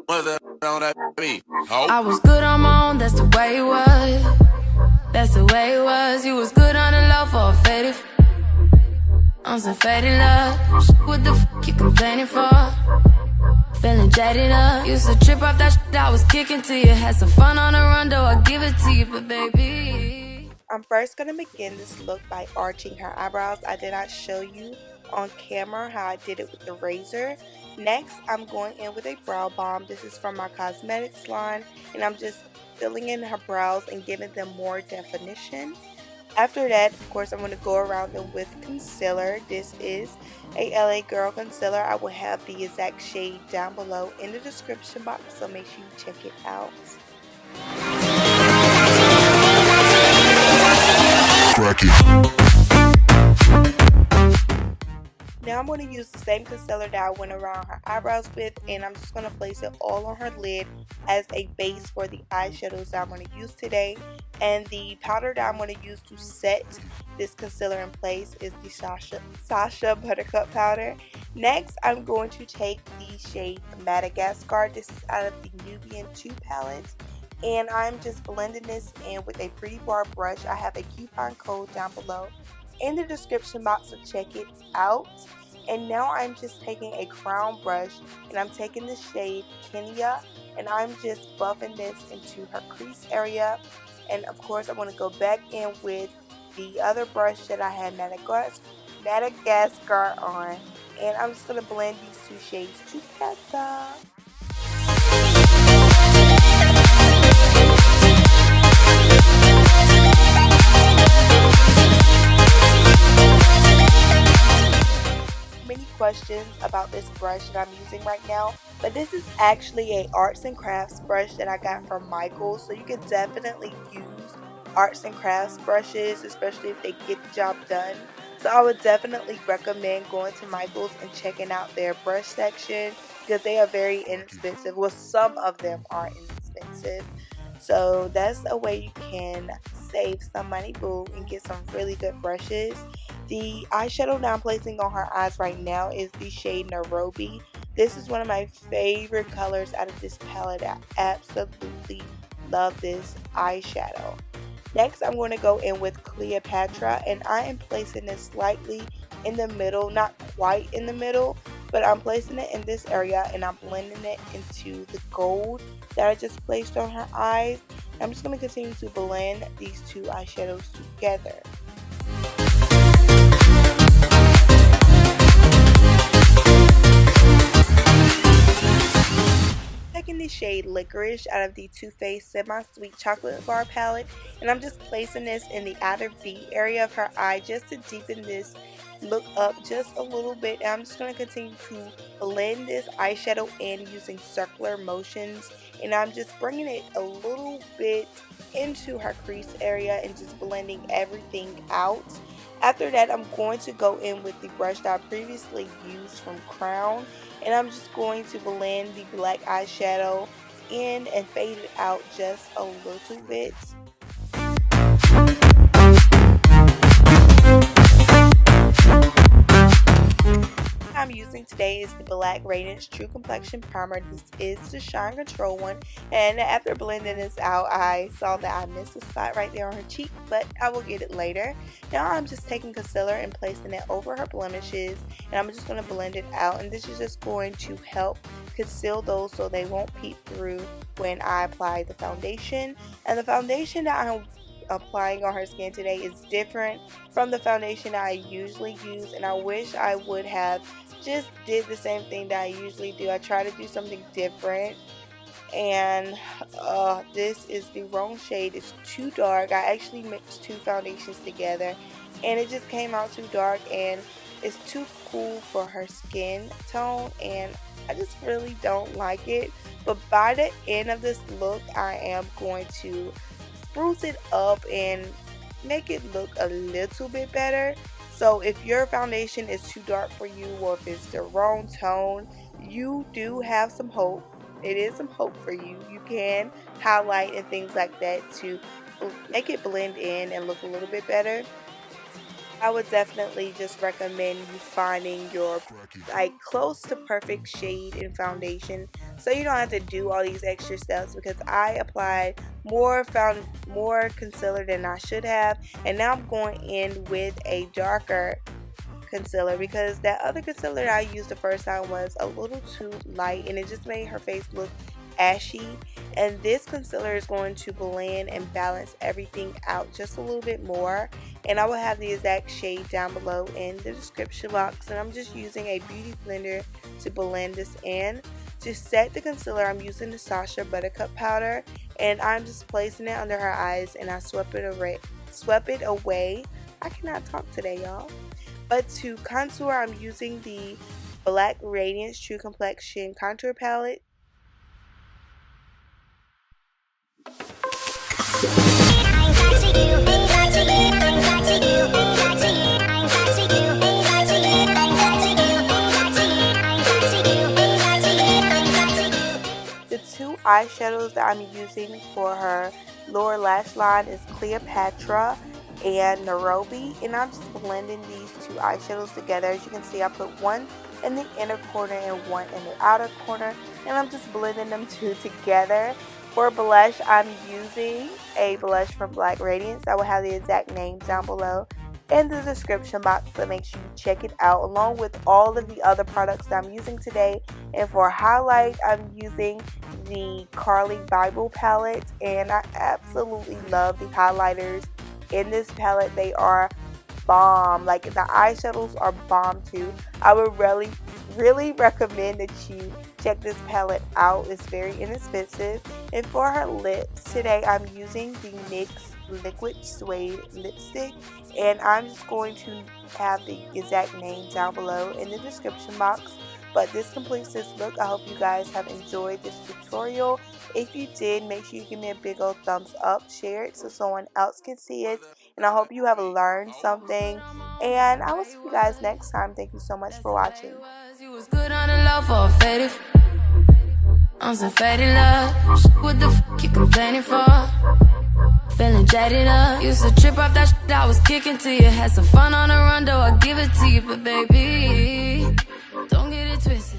What's that on that beat? Oh. I was good on my own, that's the way it was. That's the way it was. You was good on the low for a faded. On some faded love. What the f you complaining for? Feeling jaded up. Used to trip off that shit I was kicking to you. Had some fun on the run, though I give it to you, but baby. I'm first going to begin this look by arching her eyebrows. I did not show you on camera how I did it with the razor. Next, I'm going in with a brow balm. This is from my cosmetics line, and I'm just filling in her brows and giving them more definition. After that, of course, I'm going to go around them with concealer. This is a LA Girl concealer. I will have the exact shade down below in the description box, so make sure you check it out. Now I'm going to use the same concealer that I went around her eyebrows with, and I'm just going to place it all on her lid as a base for the eyeshadows that I'm going to use today. And the powder that I'm going to use to set this concealer in place is the Sacha Buttercup powder. Next, I'm going to take the shade Madagascar. This is out of the Nubian 2 palette. And I'm just blending this in with a Pretty Bar brush. I have a coupon code down below in the description box, so check it out. And now I'm just taking a crown brush, and I'm taking the shade Kenya, and I'm just buffing this into her crease area. And of course, I'm going to go back in with the other brush that I had Madagascar on, and I'm just going to blend these two shades together. Many questions about this brush that I'm using right now, but this is actually a arts and crafts brush that I got from Michaels, so you can definitely use arts and crafts brushes, especially if they get the job done. So I would definitely recommend going to Michaels and checking out their brush section, because they are very inexpensive. Well, some of them are inexpensive, so that's a way you can save some money, boo, and get some really good brushes. The eyeshadow that I'm placing on her eyes right now is the shade Nairobi. This is one of my favorite colors out of this palette. I absolutely love this eyeshadow. Next, I'm going to go in with Cleopatra, and I am placing this slightly in the middle, not quite in the middle, but I'm placing it in this area, and I'm blending it into the gold that I just placed on her eyes. I'm just going to continue to blend these two eyeshadows together. Taking the shade Licorice out of the Too Faced Semi-Sweet Chocolate Bar palette, and I'm just placing this in the outer V area of her eye just to deepen this look up just a little bit. And I'm just going to continue to blend this eyeshadow in using circular motions, and I'm just bringing it a little bit into her crease area and just blending everything out. After that, I'm going to go in with the brush that I previously used from Crown, and I'm just going to blend the black eyeshadow in and fade it out just a little bit. I'm using today is the Black Radiance True Complexion Primer. This is the Shine Control one, and after blending this out, I saw that I missed a spot right there on her cheek, but I will get it later. Now I'm just taking concealer and placing it over her blemishes, and I'm just going to blend it out, and this is just going to help conceal those so they won't peep through when I apply the foundation. And the foundation that I'm applying on her skin today is different from the foundation that I usually use, and I wish I would have just did the same thing that I usually do. I try to do something different, and this is the wrong shade. It's too dark. I actually mixed two foundations together, and it just came out too dark, and it's too cool for her skin tone, and I just really don't like it. But by the end of this look, I am going to spruce it up and make it look a little bit better. So if your foundation is too dark for you, or if it's the wrong tone, you do have some hope. It is some hope for you. You can highlight and things like that to make it blend in and look a little bit better. I would definitely just recommend you finding your like close to perfect shade in foundation, so you don't have to do all these extra steps, because I applied more concealer than I should have, and now I'm going in with a darker concealer because that other concealer that I used the first time was a little too light and it just made her face look ashy, and this concealer is going to blend and balance everything out just a little bit more, and I will have the exact shade down below in the description box. And I'm just using a beauty blender to blend this in. To set the concealer, I'm using the Sacha Buttercup powder, and I'm just placing it under her eyes, and I swept it away. I cannot talk today, y'all. But to contour, I'm using the Black Radiance True Complexion Contour Palette. The two eyeshadows that I'm using for her lower lash line is Cleopatra and Nairobi, and I'm just blending these two eyeshadows together. As you can see, I put one in the inner corner and one in the outer corner, and I'm just blending them two together. For blush, I'm using a blush from Black Radiance. I will have the exact name down below in the description box, so make sure you check it out along with all of the other products that I'm using today. And for highlight, I'm using the Carli Bybel palette, and I absolutely love the highlighters in this palette. They are bomb. Like, the eyeshadows are bomb too. I would really recommend that you check this palette out. It's very inexpensive. And for her lips today, I'm using the NYX Liquid Suede lipstick, and I'm just going to have the exact name down below in the description box. But this completes this look. I hope you guys have enjoyed this tutorial. If you did, make sure you give me a big old thumbs up, share it so someone else can see it, and I hope you have learned something, and I will see you guys next time. Thank you so much for watching. You was good on the low for a faded. On some faded love. What the f you complaining for? Feeling jaded up. Used to trip off that shit I was kicking to you. Had some fun on the run, though I give it to you, but baby, don't get it twisted.